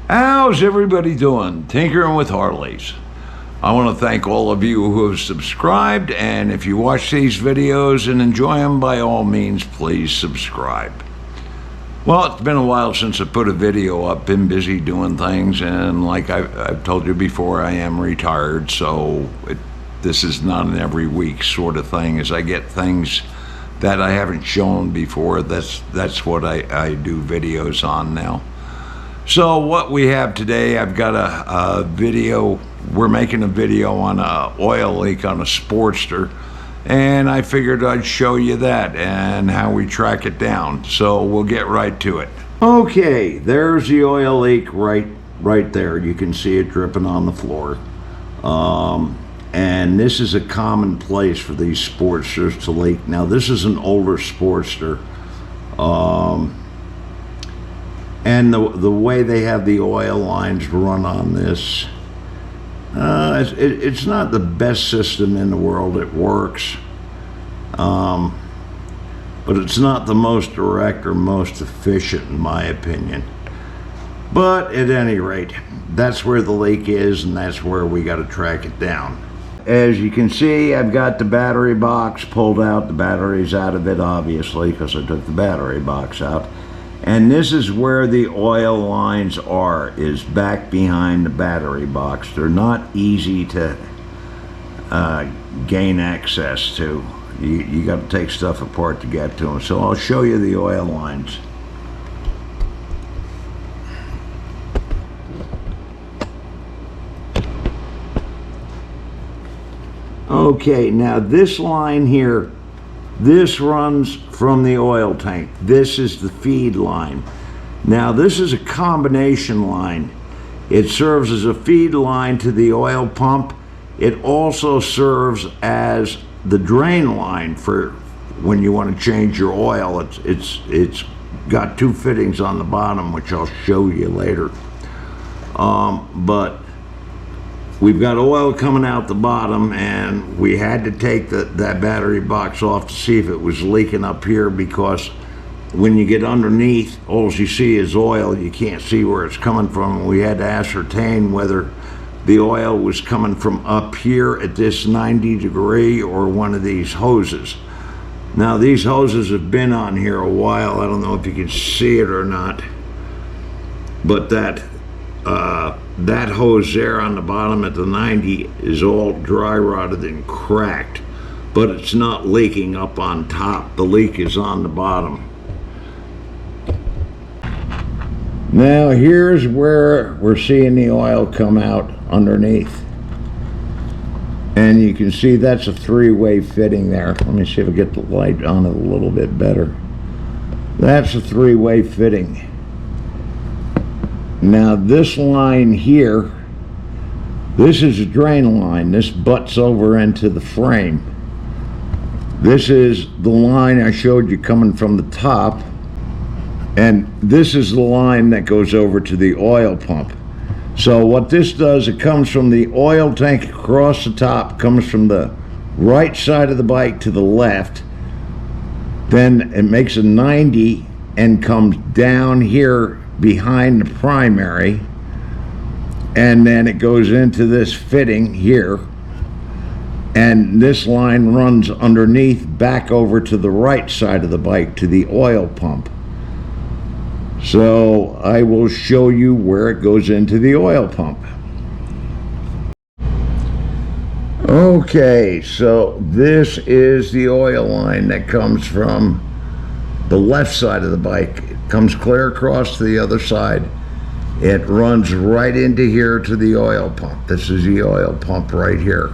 How's everybody doing? Tinkering with Harleys. I want to thank all of you who have subscribed, and if you watch these videos and enjoy them, by all means, please subscribe. Well, it's been a while since I put a video up. Been busy doing things, and like I've told you before, I am retired, so this is not an every week sort of thing. As I get things that I haven't shown before, that's what I do videos on now. So what we have today, I've got a video. We're making a video on an oil leak on a Sportster, and I figured I'd show you that and how we track it down. So we'll get right to it. Okay, there's the oil leak right there. You can see it dripping on the floor. And this is a common place for these Sportsters to leak. Now this is an older Sportster. And the way they have the oil lines run on this, it's not the best system in the world. It works, but it's not the most direct or most efficient in my opinion. But at any rate, that's where the leak is, and that's where we got to track it down. As you can see, I've got the battery box pulled out. The battery's out of it, obviously, because I took the battery box out. And this is where the oil lines are, is back behind the battery box. They're not easy to gain access to. You got to take stuff apart to get to them. So I'll show you the oil lines. Okay, now this line here, this runs from the oil tank. This is the feed line. Now this is a combination line. It serves as a feed line to the oil pump. It also serves as the drain line for when you want to change your oil. It's got two fittings on the bottom, which I'll show you later. But we've got oil coming out the bottom, and we had to take that battery box off to see if it was leaking up here, because when you get underneath, all you see is oil. You can't see where it's coming from. We had to ascertain whether the oil was coming from up here at this 90 degree or one of these hoses. Now these hoses have been on here a while. I don't know if you can see it or not, but that hose there on the bottom at the 90 is all dry rotted and cracked, but it's not leaking up on top. The leak is on the bottom. Now here's where we're seeing the oil come out underneath, and you can see that's a three-way fitting there. Let me see if I get the light on it a little bit better. That's a three-way fitting. Now this line here, this is a drain line. This butts over into the frame. This is the line I showed you coming from the top, and this is the line that goes over to the oil pump. So what this does, it comes from the oil tank across the top, comes from the right side of the bike to the left, then it makes a 90 and comes down here behind the primary, and then it goes into this fitting here, and this line runs underneath back over to the right side of the bike to the oil pump. So I will show you where it goes into the oil pump. Okay, so this is the oil line that comes from the left side of the bike. It comes clear across to the other side. It runs right into here to the oil pump. This is the oil pump right here.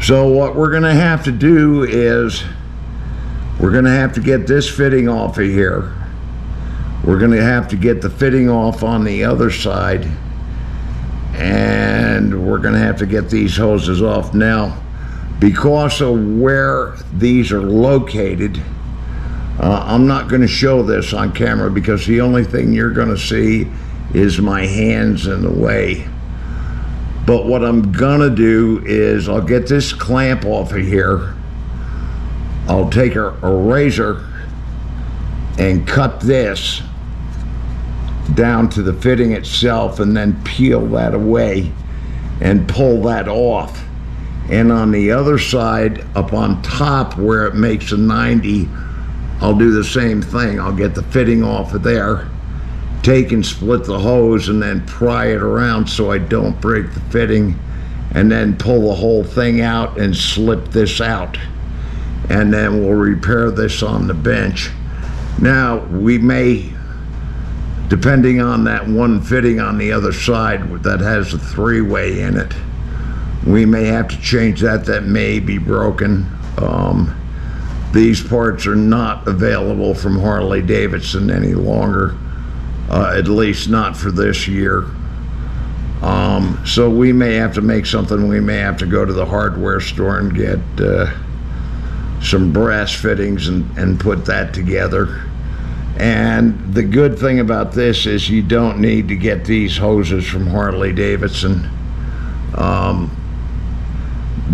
So what we're gonna have to do is we're gonna have to get this fitting off of here. We're gonna have to get the fitting off on the other side, and we're gonna have to get these hoses off. Now, because of where these are located, I'm not going to show this on camera because the only thing you're going to see is my hands in the way. But what I'm going to do is I'll get this clamp off of here. I'll take a razor and cut this down to the fitting itself and then peel that away and pull that off. And on the other side, up on top where it makes a 90, I'll do the same thing. I'll get the fitting off of there, take and split the hose, and then pry it around so I don't break the fitting, and then pull the whole thing out and slip this out. And then we'll repair this on the bench. Now, we may, depending on that one fitting on the other side that has a 3-way in it, we may have to change that. That may be broken. These parts are not available from Harley Davidson any longer, at least not for this year. So we may have to make something. We may have to go to the hardware store and get some brass fittings and put that together. And the good thing about this is you don't need to get these hoses from Harley Davidson.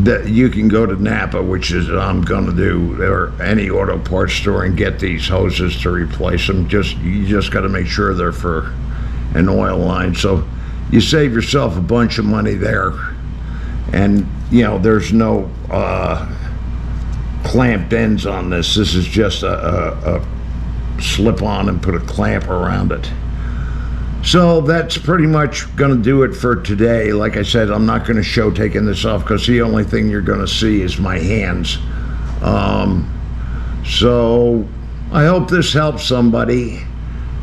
That you can go to Napa, which is I'm going to do, or any auto parts store, and get these hoses to replace them. You just got to make sure they're for an oil line. So you save yourself a bunch of money there. And you know, there's no clamped ends on this. This is just a slip on and put a clamp around it. So that's pretty much going to do it for today. Like I said, I'm not going to show taking this off because the only thing you're going to see is my hands. So I hope this helps somebody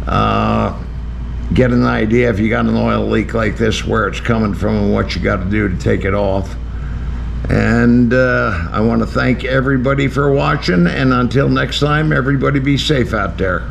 get an idea, if you got an oil leak like this, where it's coming from and what you got to do to take it off. And I want to thank everybody for watching, and until next time, everybody be safe out there.